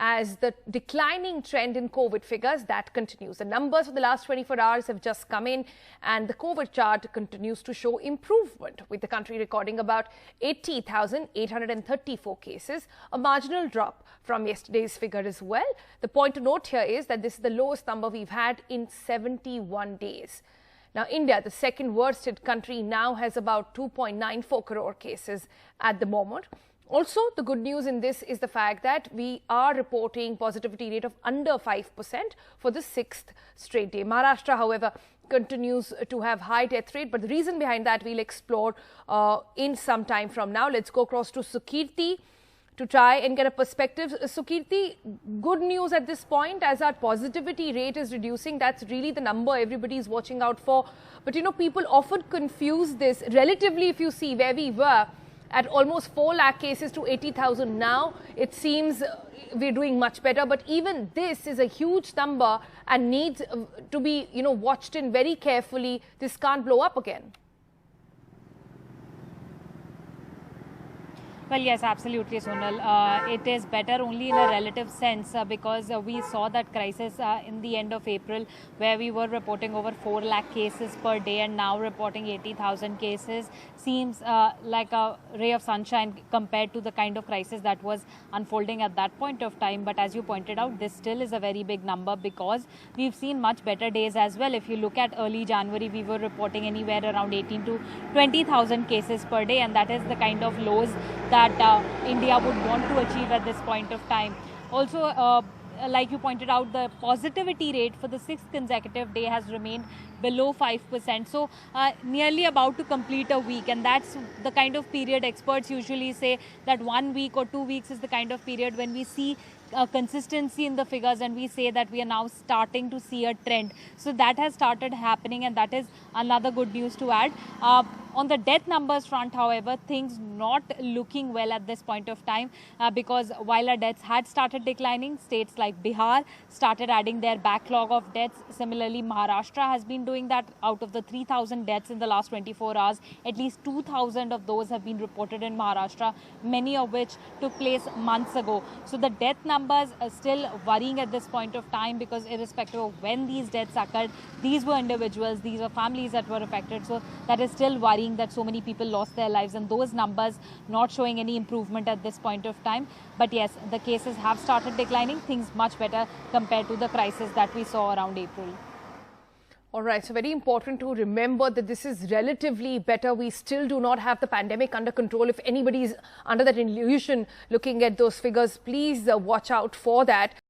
as the declining trend in COVID figures that continues. The numbers for the last 24 hours have just come in and the COVID chart continues to show improvement, with the country recording about 80,834 cases, a marginal drop from yesterday's figure as well. The point to note here is that this is the lowest number we've had in 71 days. Now, India, the second worst hit country, now has about 2.94 crore cases at the moment. Also, the good news in this is the fact that we are reporting positivity rate of under 5% for the 6th straight day. Maharashtra, however, continues to have high death rate, but the reason behind that we'll explore in some time from now. Let's go across to Sukirti to try and get a perspective. Sukirti, good news at this point as our positivity rate is reducing. That's really the number everybody is watching out for. But you know, people often confuse this. Relatively, if you see where we were at almost 4 lakh cases to 80,000 now, it seems we're doing much better. But even this is a huge number and needs to be, watched in very carefully. This can't blow up again. Well, yes, absolutely, Sonal. It is better only in a relative sense because we saw that crisis in the end of April, where we were reporting over 4 lakh cases per day, and now reporting 80,000 cases seems like a ray of sunshine compared to the kind of crisis that was unfolding at that point of time. But as you pointed out, this still is a very big number because we've seen much better days as well. If you look at early January, we were reporting anywhere around 18 to 20,000 cases per day, and that is the kind of lows that India would want to achieve at this point of time. Also, like you pointed out, the positivity rate for the 6th consecutive day has remained below 5%. So nearly about to complete a week, and that's the kind of period experts usually say that 1 week or 2 weeks is the kind of period when we see consistency in the figures, and we say that we are now starting to see a trend. So that has started happening, and that is another good news to add. On the death numbers front, however, things not looking well at this point of time because while our deaths had started declining, states like Bihar started adding their backlog of deaths. Similarly, Maharashtra has been doing that. Out of the 3,000 deaths in the last 24 hours, at least 2,000 of those have been reported in Maharashtra, many of which took place months ago. So the death numbers are still worrying at this point of time because irrespective of when these deaths occurred, these were individuals, these were families that were affected. So that is still worrying that so many people lost their lives, and those numbers not showing any improvement at this point of time. But yes, the cases have started declining, things much better compared to the crisis that we saw around April. All right, so very important to remember that this is relatively better. We still do not have the pandemic under control. If anybody is under that illusion looking at those figures, please watch out for that.